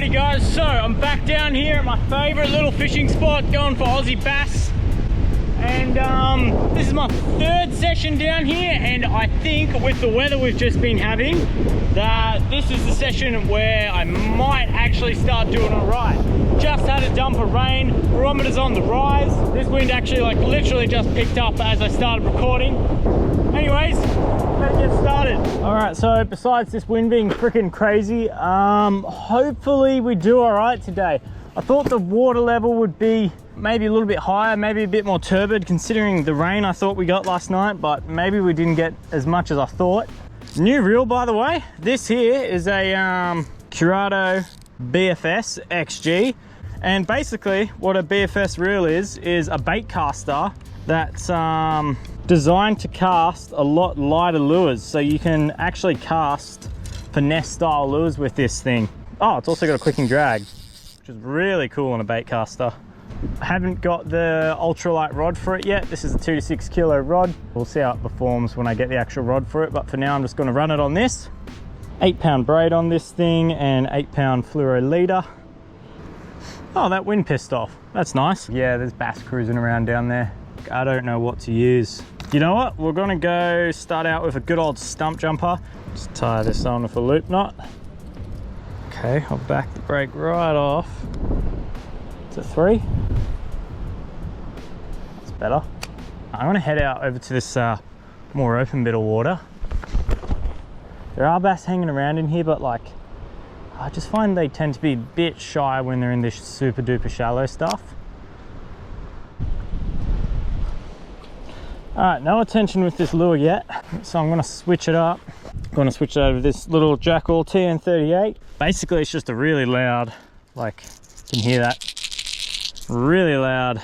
Alrighty guys, so I'm back down here at my favourite little fishing spot, going for Aussie bass. And this is my third session down here, and I think with the weather we've just been having, that this is the session where I might actually start doing alright. Just had a dump of rain, barometer's on the rise. This wind actually literally just picked up as I started recording. Anyways, let's get started. Alright, so besides this wind being freaking crazy, hopefully we do alright today. I thought the water level would be maybe a little bit higher, maybe a bit more turbid considering the rain I thought we got last night, but maybe we didn't get as much as I thought. New reel, by the way. This here is a Curado BFS XG, and basically what a BFS reel is a bait caster that's designed to cast a lot lighter lures, so you can actually cast finesse style lures with this thing. Oh, it's also got a clicking drag, which is really cool on a bait caster. I haven't got the ultralight rod for it yet. This is a 2 to 6 kilo rod. We'll see how it performs when I get the actual rod for it, but for now I'm just going to run it on this. 8-pound braid on this thing and 8-pound fluoro leader. Oh, that wind pissed off. That's nice. Yeah, there's bass cruising around down there. I don't know what to use. You know what? We're gonna go start out with a good old stump jumper. Just tie this on with a loop knot. Okay, I'll back the brake right off. To 3. That's better. I'm gonna head out over to this more open bit of water. There are bass hanging around in here, but I just find they tend to be a bit shy when they're in this super duper shallow stuff. Alright, no attention with this lure yet, so I'm gonna switch it up. I'm gonna switch it over to this little Jackal TN38. Basically, it's just a really loud, you can hear that, really loud,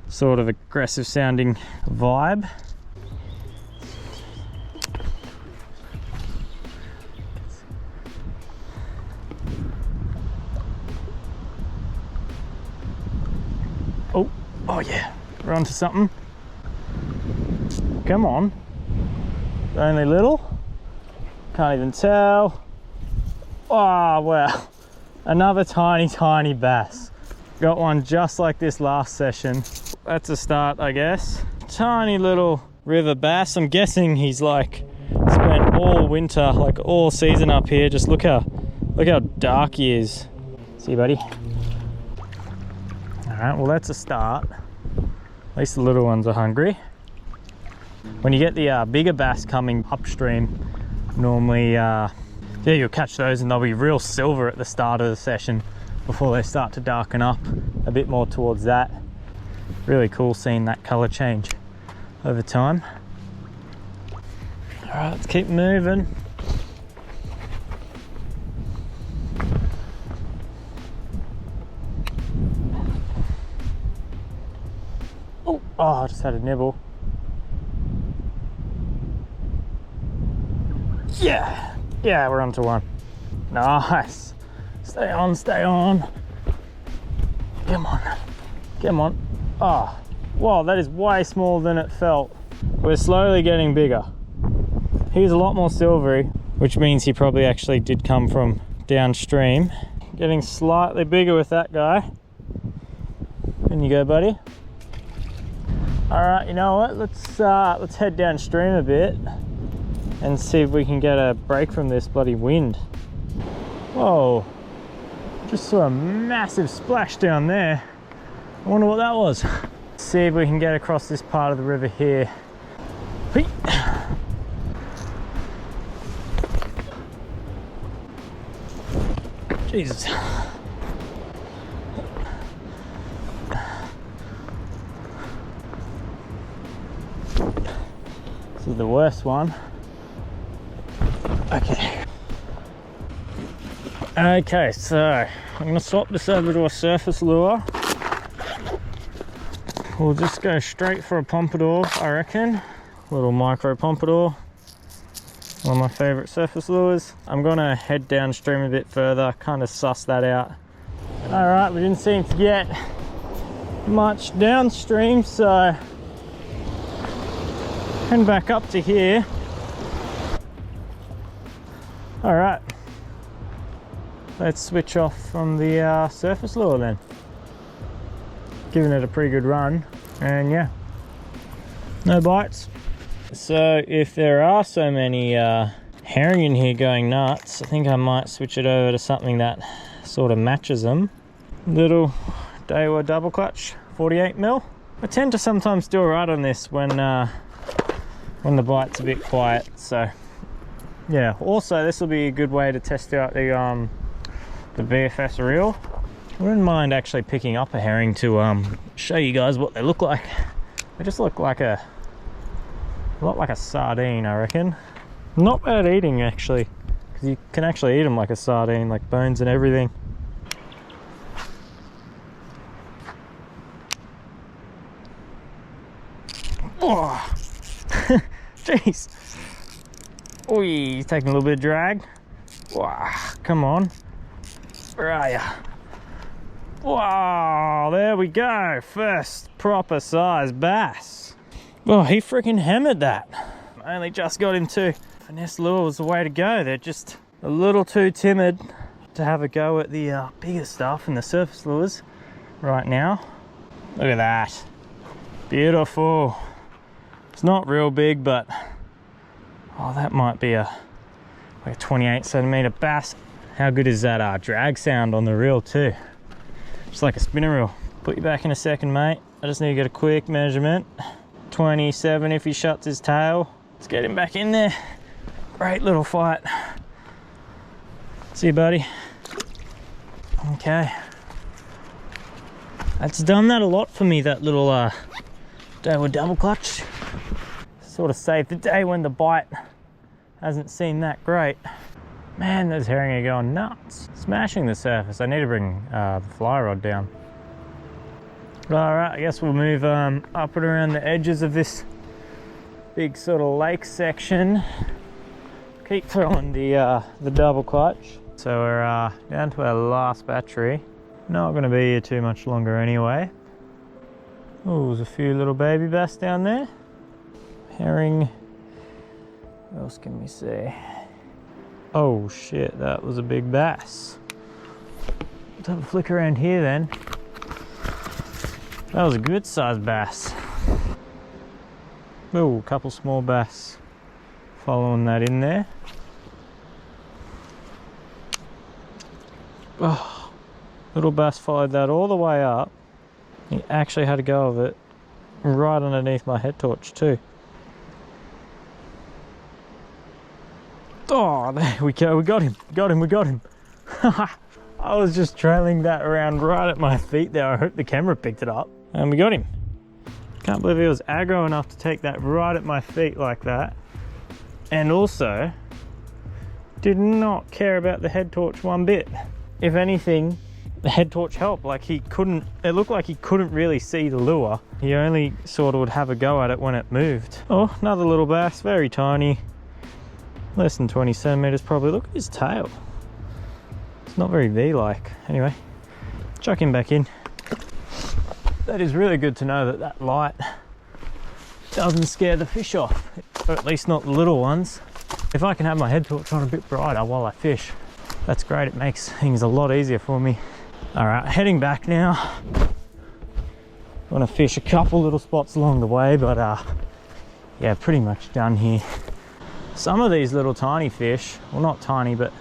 sort of aggressive sounding vibe. Oh yeah, we're onto something. Come on. Only little. Can't even tell. Oh, wow. Another tiny bass. Got one just like this last session. That's a start, I guess. Tiny little river bass. I'm guessing he's spent all winter, all season up here. Just look how dark he is. See you, buddy. All right, well, that's a start. At least the little ones are hungry. When you get the bigger bass coming upstream, normally, yeah, you'll catch those and they'll be real silver at the start of the session before they start to darken up a bit more towards that. Really cool seeing that color change over time. All right, let's keep moving. Oh, I just had a nibble. Yeah, we're onto one. Nice. Stay on. Come on. Oh, wow, that is way smaller than it felt. We're slowly getting bigger. He's a lot more silvery, which means he probably actually did come from downstream. Getting slightly bigger with that guy. In you go, buddy. All right, you know what? Let's head downstream a bit and see if we can get a break from this bloody wind. Whoa, just saw a massive splash down there. I wonder what that was. Let's see if we can get across this part of the river here. Whee! Jesus. This is the worst one. Okay, so I'm going to swap this over to a surface lure. We'll just go straight for a pompadour, I reckon. Little micro pompadour. One of my favorite surface lures. I'm going to head downstream a bit further, kind of suss that out. All right, we didn't seem to get much downstream, so head back up to here. All right. let's switch off from the surface lure then. Giving it a pretty good run, and yeah, no bites. So if there are so many herring in here going nuts, I think I might switch it over to something that sort of matches them. Little Daiwa double clutch, 48mm. I tend to sometimes do alright on this when the bite's a bit quiet. So yeah, also this will be a good way to test out the BFS reel. I wouldn't mind actually picking up a herring to show you guys what they look like. They just look like a lot like a sardine, I reckon. Not bad eating actually, because you can actually eat them like a sardine, like bones and everything. Oh, jeez. Oh, he's taking a little bit of drag. Wow, come on. Where are you? Wow, there we go. First proper size bass. Oh, he freaking hammered that. I only just got him too. Finesse lure was the way to go. They're just a little too timid to have a go at the bigger stuff in the surface lures right now. Look at that. Beautiful. It's not real big, but oh, that might be like a 28cm bass. How good is that drag sound on the reel too? Just like a spinner reel. Put you back in a second, mate. I just need to get a quick measurement. 27 if he shuts his tail. Let's get him back in there. Great little fight. See you, buddy. Okay. That's done that a lot for me, that little Daiwa double clutch. Sort of saved the day when the bite hasn't seemed that great. Man, those herring are going nuts. Smashing the surface. I need to bring the fly rod down. Alright, I guess we'll move up and around the edges of this big sort of lake section. Keep throwing the double clutch. So we're down to our last battery. Not going to be here too much longer anyway. Oh, there's a few little baby bass down there. Herring. What else can we see? Oh shit, that was a big bass. Let's have a flick around here then. That was a good sized bass. Oh, a couple small bass following that in there. Oh, little bass followed that all the way up. He actually had a go of it right underneath my head torch too. Oh, there we go, we got him. I was just trailing that around right at my feet there. I hope the camera picked it up. And we got him. Can't believe he was aggro enough to take that right at my feet like that. And also, did not care about the head torch one bit. If anything, the head torch helped. Like it looked like he couldn't really see the lure. He only sort of would have a go at it when it moved. Oh, another little bass, very tiny. Less than 20 centimeters probably. Look at his tail. It's not very V-like. Anyway, chuck him back in. That is really good to know that that light doesn't scare the fish off, or at least not the little ones. If I can have my head torch on a bit brighter while I fish, that's great. It makes things a lot easier for me. All right, heading back now. Want to fish a couple little spots along the way, but yeah, pretty much done here. Some of these little tiny fish, well, not tiny, but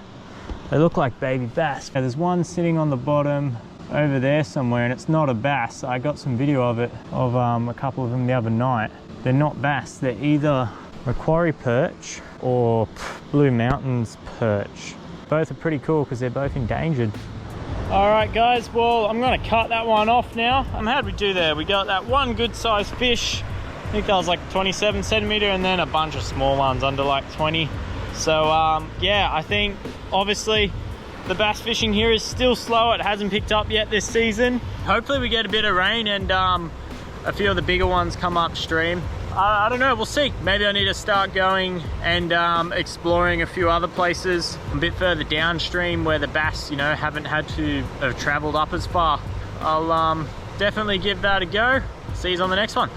they look like baby bass. Now, there's one sitting on the bottom over there somewhere, and it's not a bass. I got some video of it, of a couple of them the other night. They're not bass, they're either Macquarie perch or Blue Mountains perch. Both are pretty cool because they're both endangered. All right guys, well, I'm gonna cut that one off now. How'd we do there? We got that one good sized fish. I think that was like 27 centimeter, and then a bunch of small ones under like 20. So yeah, I think obviously the bass fishing here is still slow. It hasn't picked up yet this season. Hopefully we get a bit of rain and a few of the bigger ones come upstream. I don't know, we'll see. Maybe I need to start going and exploring a few other places a bit further downstream where the bass, you know, haven't had to have traveled up as far. I'll definitely give that a go. See you on the next one.